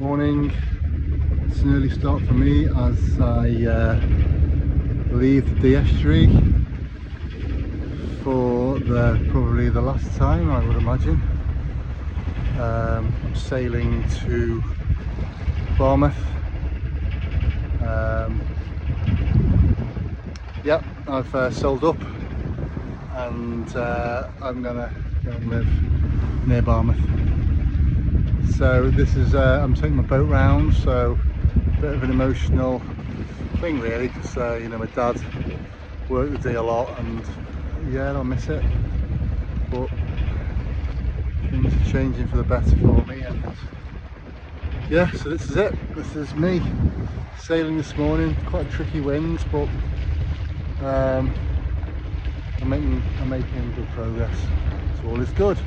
Morning. It's an early start for me as I leave the estuary for probably the last time, I would imagine. I'm sailing to Barmouth. Yep, I've sold up and I'm gonna go and live near Barmouth. So this is I'm taking my boat round, so a bit of an emotional thing really, because you know, my dad worked the day a lot and yeah, I'll miss it, but things are changing for the better for me. And yeah, so this is it. This is me sailing this morning. Quite a tricky wind, but I'm making good progress, so all is good.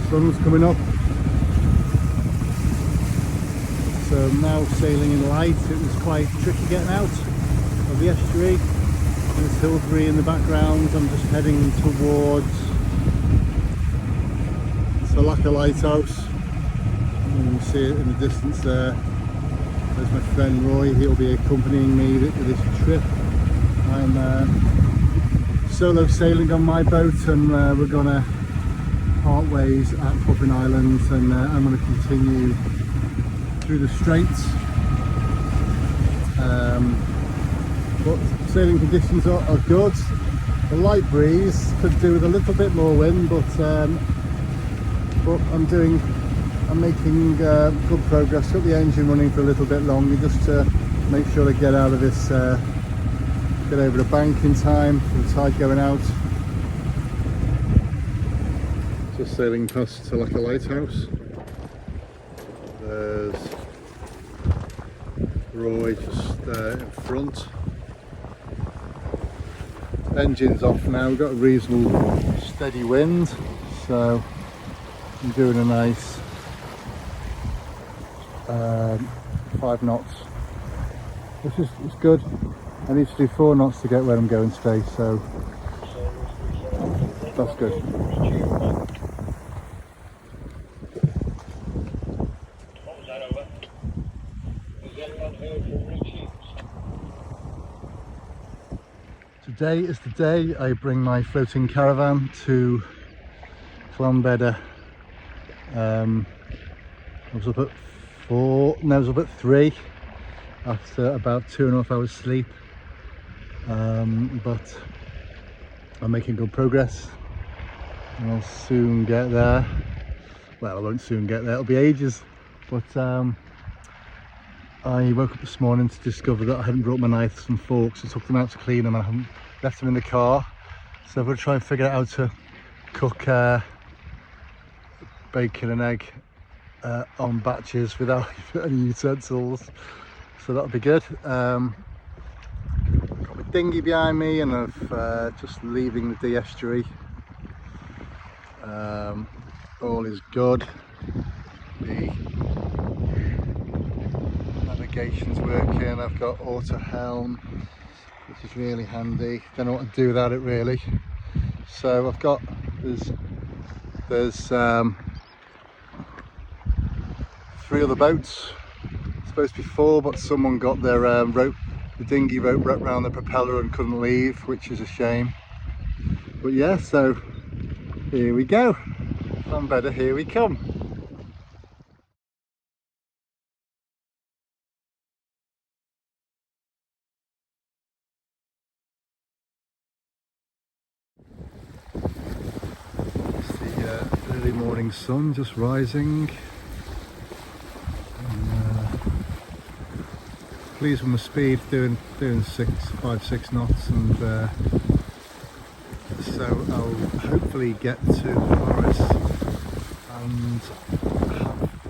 Sun's coming up, so now sailing in light. It was quite tricky getting out of the estuary. There's Hillsbury in the background. I'm just heading towards Sula lighthouse. You can see it in the distance there. There's my friend Roy. He'll be accompanying me with this trip. I'm solo sailing on my boat, and we're gonna part ways at Puffin Island, and I'm going to continue through the straits. But sailing conditions are good. The light breeze could do with a little bit more wind, but I'm making good progress. Got the engine running for a little bit longer just to make sure to get out of this, get over the bank in time for the tide going out. Just sailing past Sula lighthouse. There's Roy just in front. Engine's off now. We've got a reasonable steady wind, so I'm doing a nice 5 knots, which is good. I need to do 4 knots to get where I'm going today, so that's good. Today is the day I bring my floating caravan to llanbedr. I was up at 4, no, I was up at 3 after about 2.5 hours sleep, but I'm making good progress and I'll soon get there. Well, I won't soon get there, it'll be ages, but I woke up this morning to discover that I hadn't brought my knives and forks. I took them out to clean them and I haven't left them in the car, so I'm going to try and figure out how to cook bacon and egg on batches without any utensils, so that'll be good. Got my dinghy behind me and I've just leaving the estuary. All is good. The navigation's working. I've got auto helm, which is really handy. Don't know what to do without it really. So I've got there's 3 other boats. It's supposed to be 4, but someone got their the dinghy rope wrapped around the propeller and couldn't leave, which is a shame. But yeah, so here we go. Llanbedr, here we come. It's the early morning sun just rising. Pleased with my speed, doing 5-6 knots, and so I'll hopefully get to Mochras and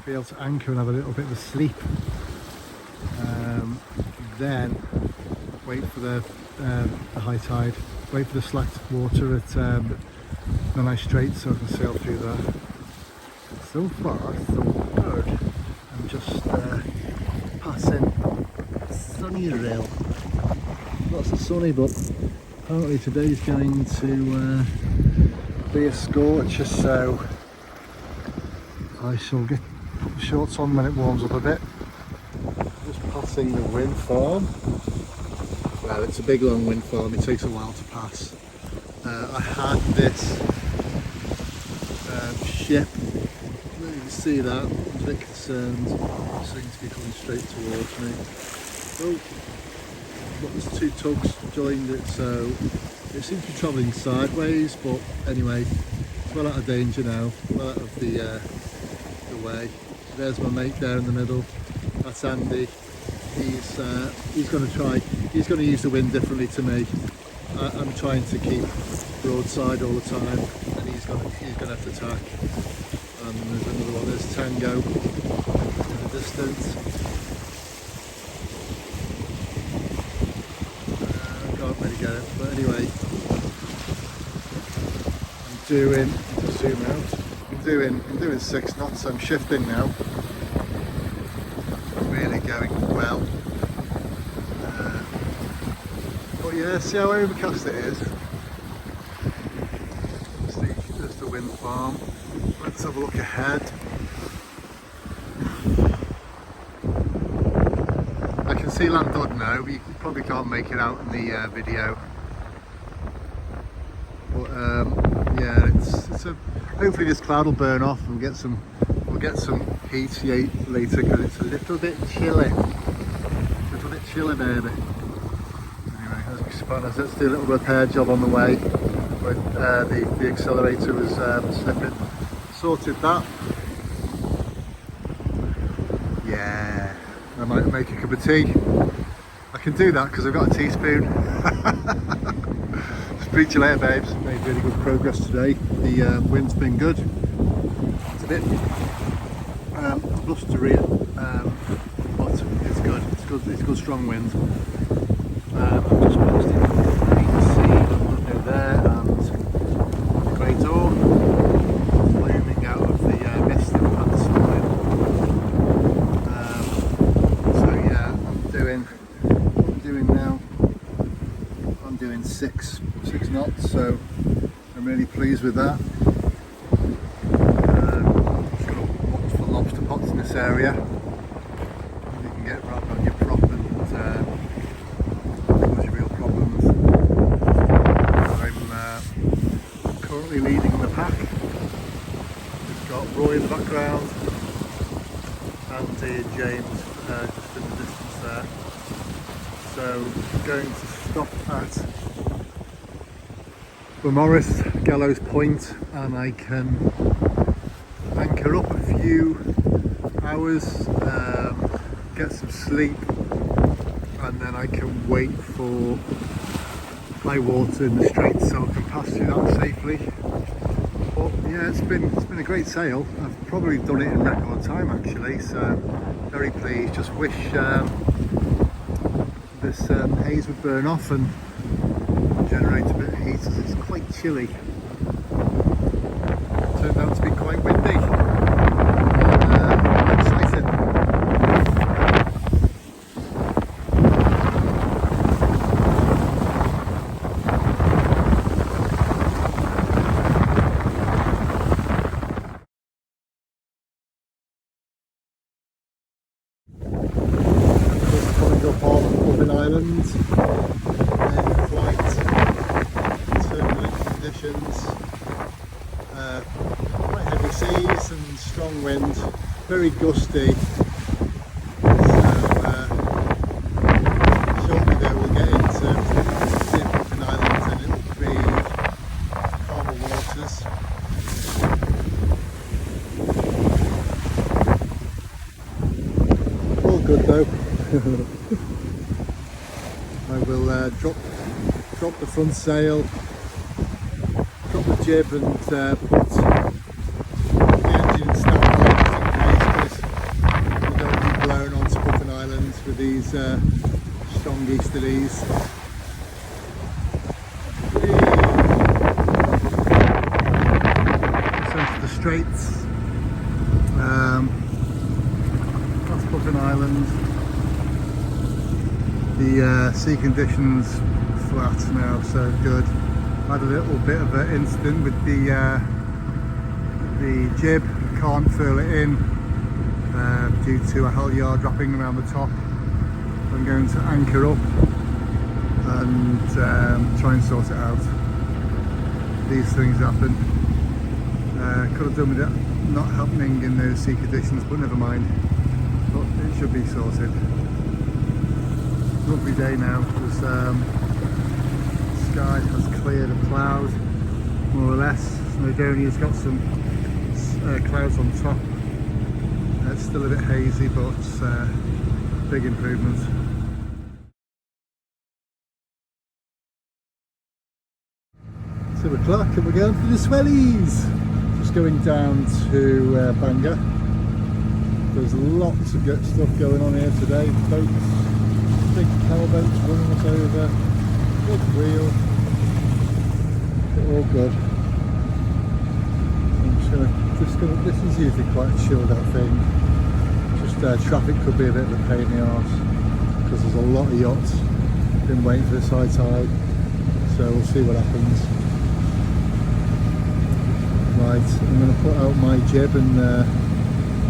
be able to anchor and have a little bit of a sleep. Then wait for the high tide, wait for the slacked water at Menai straits so I can sail through there. So far so good. I'm just passing sunny rail. Lots of sunny, but apparently today's going to be a scorcher, so I shall put the shorts on when it warms up a bit. Just passing the wind farm. Well, it's a big long wind farm, it takes a while to pass. I had this ship, you can see that, I'm a bit concerned, it seems to be coming straight towards me. Oh, but there's two tugs joined it, so it seems to be travelling sideways, but anyway, it's well out of danger now, well out of the way. There's my mate there in the middle, that's Andy. He's going to use the wind differently to me. I'm trying to keep broadside all the time, and he's going to have to tack. And there's another one, there's Tango in the distance. I can't really get it, but anyway, just zoom out. I'm doing 6 knots, so I'm shifting now. Really going well. But yeah, see how overcast it is. There's the wind farm. Let's have a look ahead. I can see Llanbedr now, but you probably can't make it out in the video. But yeah, hopefully this cloud will burn off and we'll get some heat later, because it's a little bit chilly. Baby. Anyway, as we spanners, let's do a little repair job on the way. But the accelerator was slipping. Sorted that. Yeah, I might make a cup of tea. I can do that because I've got a teaspoon. Speak to you later, babes. Made really good progress today. The wind's been good. It's a bit blustery, but it's good. It's good strong wind. I'm just posting you can see the window there and the grey door looming out of the mist in Pensarn. So yeah, I'm doing 6 knots, so I'm really pleased with that. Just got to watch for lobster pots in this area. You can get wrapped on your prop and cause you real problems. I'm currently leading the pack. We've got Roy in the background, Andy and James just in the distance there. So I'm going to stop at Mochras, Gallows Point, and I can anchor up a few hours, get some sleep, and then I can wait for high water in the straits so I can pass through that safely. But yeah, it's been a great sail. I've probably done it in record time actually, so very pleased. Just wish this haze would burn off and generate a bit of heat, as it's quite chilly. Turned out to be quite windy. Exciting. Coming up on Dublin Island. Conditions, quite heavy seas and strong wind, very gusty, so shortly there we'll get into Dublin Island and it will be calmer waters. All good though. I will drop the front sail, drop the jib and put the engine in standby just in case, because we don't want to be blown onto Dublin Island with these strong easterlies. So to the straits, that's Dublin Island. The sea conditions flat now, so good. had a little bit of an incident with the jib. Can't furl it in due to a halyard wrapping around the top. I'm going to anchor up and try and sort it out. These things happen. Could have done with it not happening in those sea conditions, but never mind. But it should be sorted. Lovely day now. Sky has cleared of cloud, more or less. Snowdonia's got some clouds on top. It's still a bit hazy, but big improvement. It's 2 o'clock and we're going for the swellies. Just going down to Bangor. There's lots of good stuff going on here today. Boats, big power boats running us over. Big wheel. All good. This is usually quite a chilled out thing. Just traffic could be a bit of a pain in the arse because there's a lot of yachts been waiting for this high tide, so we'll see what happens. Right, I'm going to put out my jib and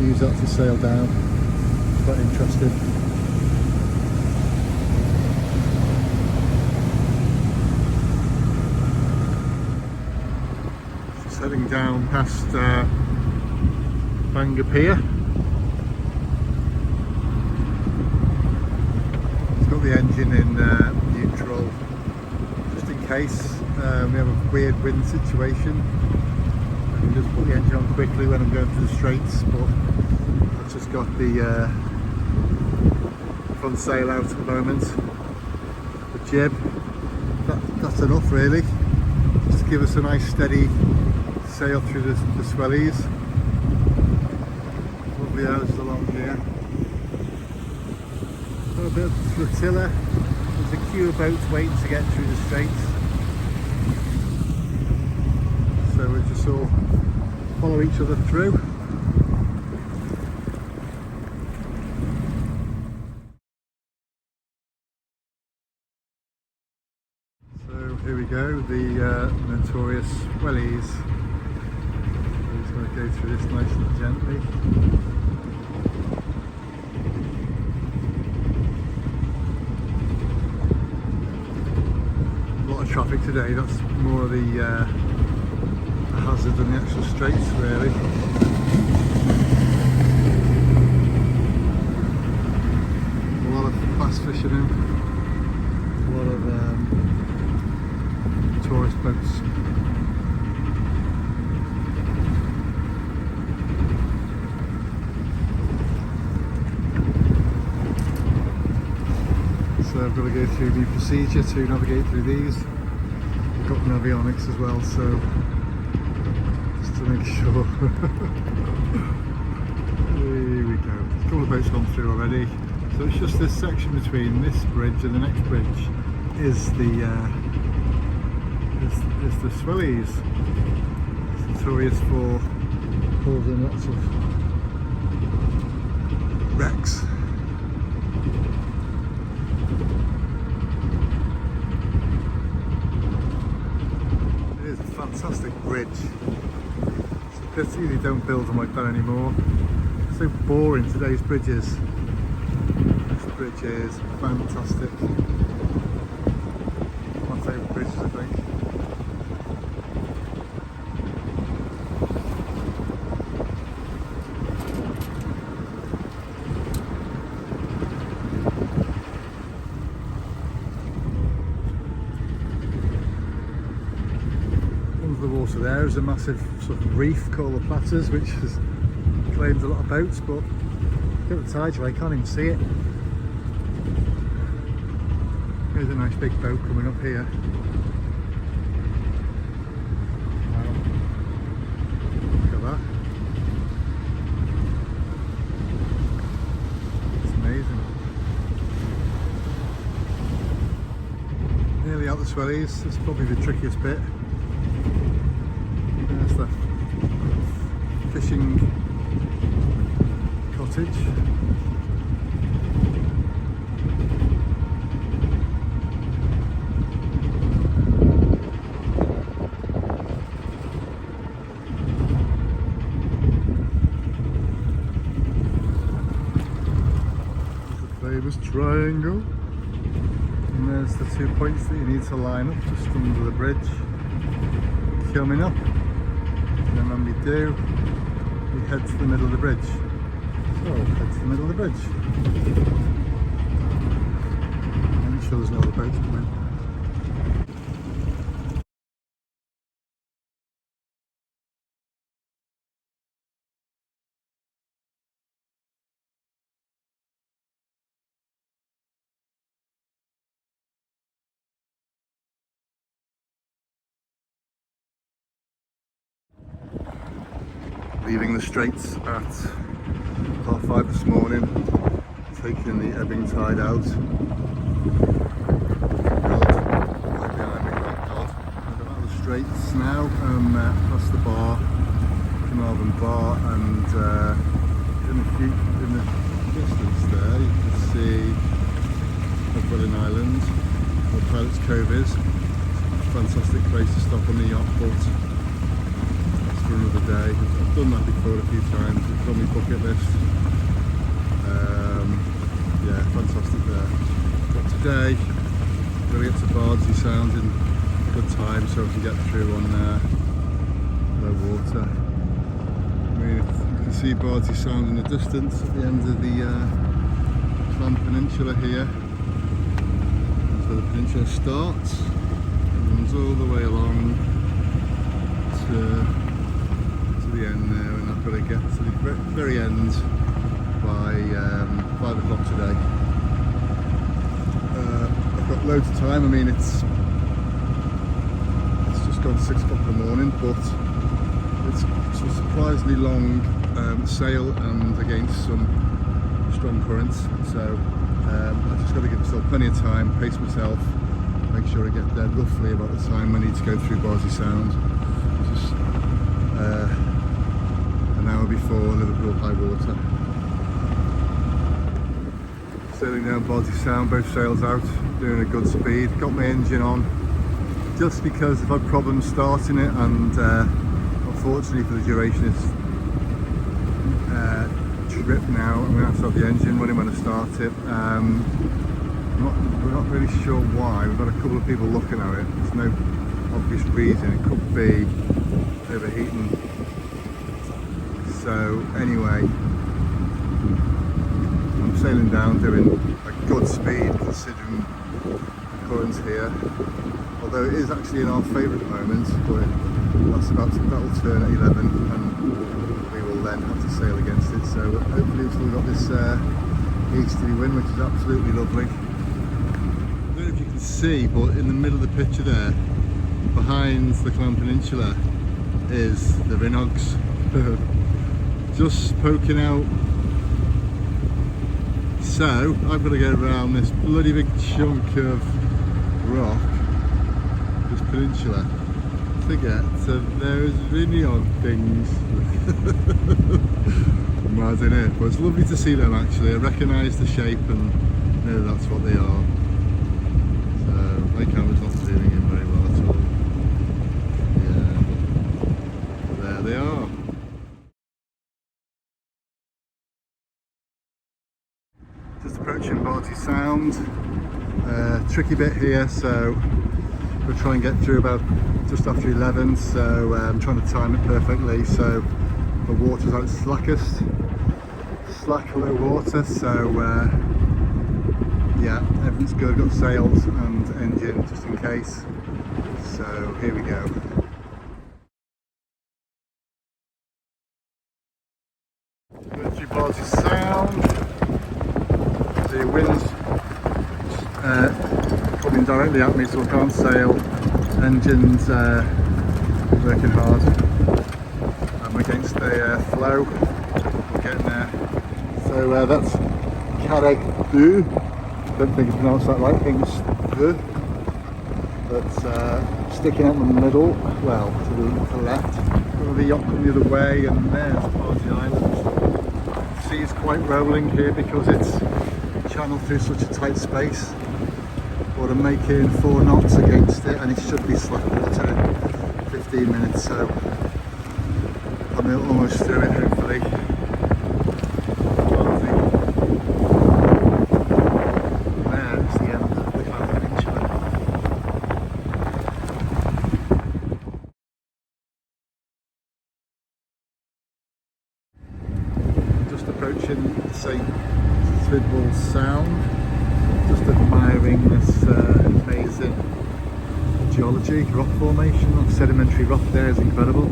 use that to sail down. Quite interesting. Heading down past Bangor Pier. It's got the engine in neutral, just in case we have a weird wind situation. I can just put the engine on quickly when I'm going to the straits, but I've just got the front sail out at the moment. The jib, that's enough really, just to give us a nice steady sail through the swellies. Lovely houses along here. Got a bit of flotilla. There's a queue of boats waiting to get through the straits. So we just all follow each other through. So here we go, the notorious wellies. Going to go through this nice and gently. A lot of traffic today, that's more of the hazard than the actual straits really. A lot of bass fishermen, a lot of tourist boats. So I've got to go through the procedure to navigate through these. I've got navionics as well, so just to make sure. Here we go. A couple of boats gone through already. So it's just this section between this bridge and the next bridge is the swellies. It's notorious for causing lots of wrecks. Fantastic bridge. It's a pity they don't build them like that anymore. It's so boring, today's bridges. This bridge is fantastic. My favourite bridges, I think. The water there is a massive sort of reef called the Platters, which has claimed a lot of boats, but look at the tide, I can't even see it. There's a nice big boat coming up here. Wow. Look at that. It's amazing. Nearly out the swellies, that's probably the trickiest bit. There's the fishing cottage. this triangle. And there's the 2 points that you need to line up just under the bridge. Coming up. And then we do, we head to the middle of the bridge. So, head to the middle of the bridge. I'm sure there's no other boats coming. Leaving the straits at 5:30 this morning, taking the ebbing tide out. Right behind me, thank God. I'm out of the straits now, past the bar, Carnarvon Bar, and in the distance there you can see Pennsarn Island, where Pilot's Cove is. Fantastic place to stop on the yacht, but for another day. I've done that before a few times. It's on my bucket list. Yeah, fantastic there. But today, we're going to get to Bardsey Sound in good time so we can get through on low water. I mean, you can see Bardsey Sound in the distance at the end of the Clan Peninsula here. That's where the peninsula starts. It runs all the way along to the end there, and I've got to get to the very end by 5 o'clock today. I've got loads of time. I mean, it's just gone 6 o'clock in the morning, but it's a surprisingly long sail and against some strong currents, so I've just got to give myself plenty of time, pace myself, make sure I get there roughly about the time I need to go through Bardsey Sound. Just an hour before Liverpool high water. Sailing down Bardsey Sound, both sails out, doing a good speed. Got my engine on just because I've had problems starting it, and unfortunately for the duration it's tripped now. I'm going to have to have the engine running when I start it. We're not really sure why. We've had a couple of people looking at it. There's no obvious reason. It could be overheating. So anyway, I'm sailing down doing a good speed considering the currents here. Although it is actually in our favour at the moment, but that'll turn at 11 and we will then have to sail against it. So hopefully we've still got this easterly wind, which is absolutely lovely. I don't know if you can see, but in the middle of the picture there, behind the Clan Peninsula, is the Rinogs. Just poking out. So I've got to go around this bloody big chunk of rock, this peninsula, to get to those Rinog things. Mad in it, but it's lovely to see them actually. I recognise the shape and know that's what they are. So my camera's not zooming in very well at all. Yeah, but there they are. Just approaching Bardsey Sound. Tricky bit here, so we'll try and get through about just after 11. So I'm trying to time it perfectly. So the water's at its slackest, slack low water. So yeah, everything's good. Got sails and engine just in case. So here we go. Going through Bardsey Sound. The wind's coming directly at me, so I can't sail. Engine's working hard. I'm against the flow. We're getting there. So that's Carreg Du. Don't think it's pronounced that right. I think it's Du. But sticking out in the middle, well, to the left. The yacht coming the other way, and there's Bardsey Island. The sea is quite rolling here because it's channel through such a tight space, but I'm making 4 knots against it, and it should be slack water in 15 minutes, so I'm almost through it hopefully. approaching St. Swithwell Sound, just admiring this amazing geology, rock formation of sedimentary rock there is incredible.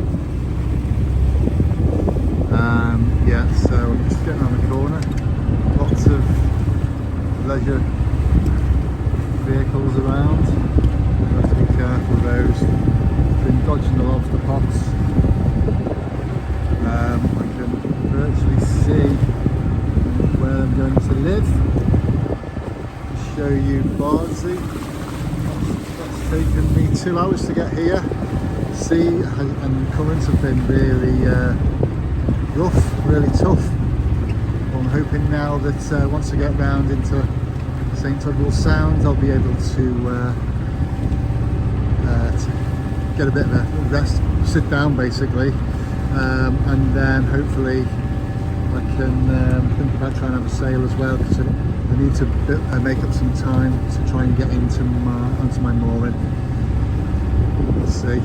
Yeah, so I'm just getting around the corner, lots of leisure vehicles around, you have to be careful of those. Been dodging a lot of the pots. I can virtually see where I'm going to live. I'll show you Bardsey. That's taken me 2 hours to get here. Sea and currents have been really rough, really tough. Well, I'm hoping now that once I get round into St. Swithwell Sound, I'll be able to get a bit of a rest, sit down basically, and then hopefully I can think about trying to have a sail as well, because I need to make up some time to try and get onto my mooring. We'll see.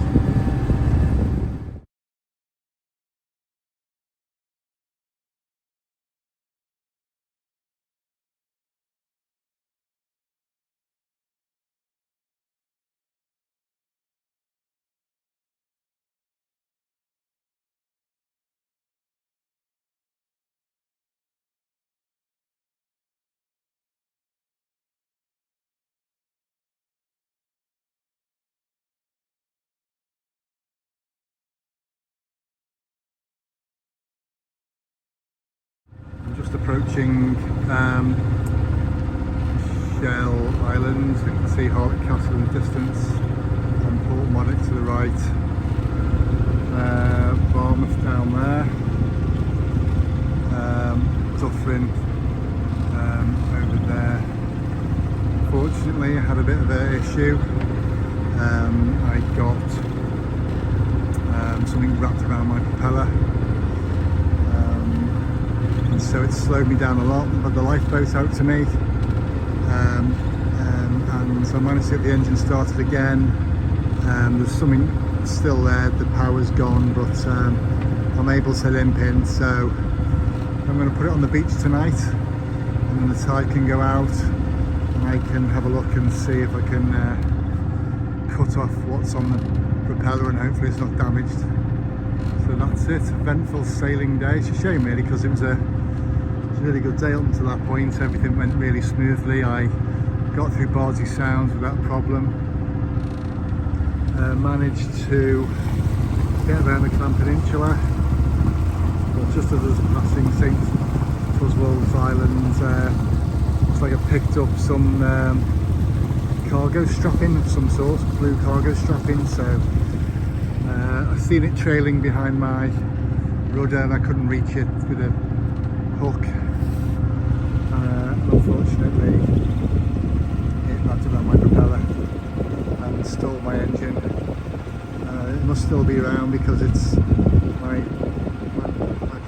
I'm just approaching Shell Islands. We can see Harlech Castle in the distance and Port Monarch to the right. Barmouth down there. Dufferin over there. Fortunately, I had a bit of an issue. I got something wrapped around my propeller. So it slowed me down a lot, but the lifeboat out to me, and so I managed to get the engine started again. There's something still there, the power's gone, but I'm able to limp in, so I'm going to put it on the beach tonight, and then the tide can go out and I can have a look and see if I can cut off what's on the propeller, and hopefully it's not damaged. So that's it, eventful sailing day. It's a shame really, because it was a really good day up until that point. Everything went really smoothly. I got through Bardsey Sound without problem. Managed to get around the Clam Peninsula, but just as I was passing St. Swithwell Island, looks like I picked up some cargo strapping of some sort, blue cargo strapping, so I've seen it trailing behind my rudder and I couldn't reach it with a hook. Unfortunately, it wrapped around my propeller and stalled my engine. It must still be around because it's my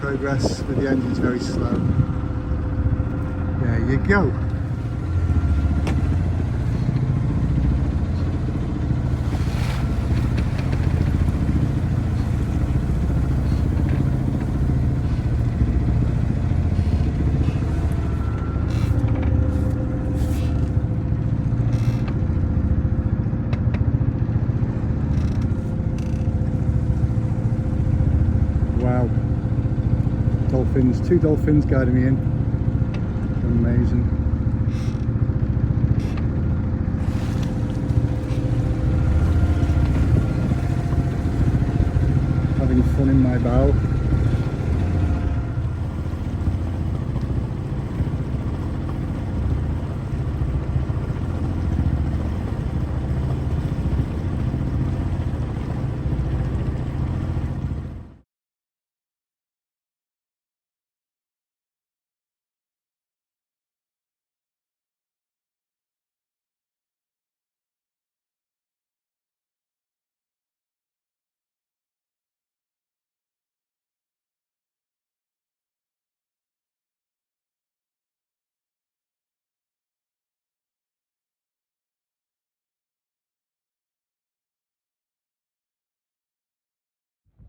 progress with the engine is very slow. There you go. Wow, dolphins, 2 dolphins guiding me in, amazing. Having fun in my bow.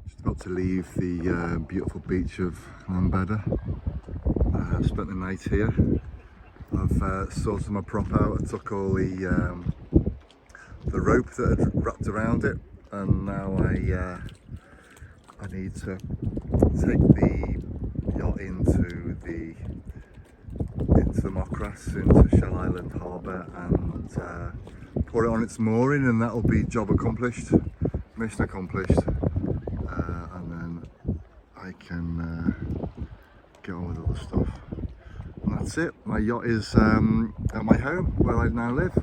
Just about to leave the beautiful beach of llanbedr. I've spent the night here. I've sorted my prop out. I took all the rope that had wrapped around it, and now I need to take the yacht into the Mochras, into Shell Island Harbour, and put it on its mooring, and that'll be job accomplished, mission accomplished, and then I can get on with other stuff. And that's it. My yacht is at my home where I now live,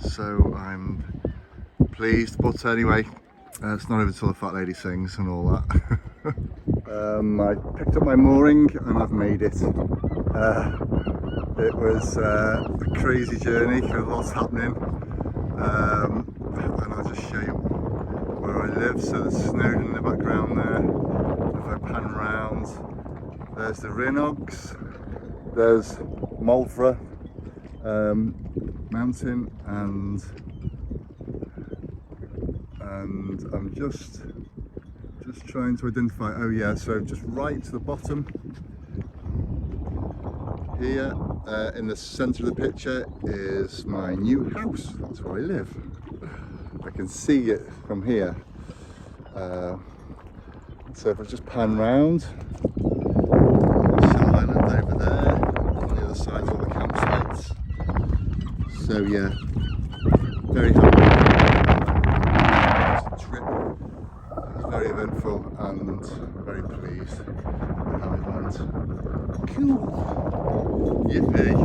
so I'm pleased. But anyway, it's not over till the fat lady sings and all that. I picked up my mooring and I've made it. It was a crazy journey with lots happening, and I'll just show you where I live. So there's Snowdon in the background there. If I pan round, there's the Rhinox, there's Mochras mountain, and I'm just trying to identify. Oh yeah, so just right to the bottom here, in the centre of the picture, is my new house. That's where I live. I can see it from here. So if I just pan round, Shell Island over there, on the other side is all the campsites. So yeah, very happy. This trip was very eventful and very pleased with how it went. Cool. Yippee.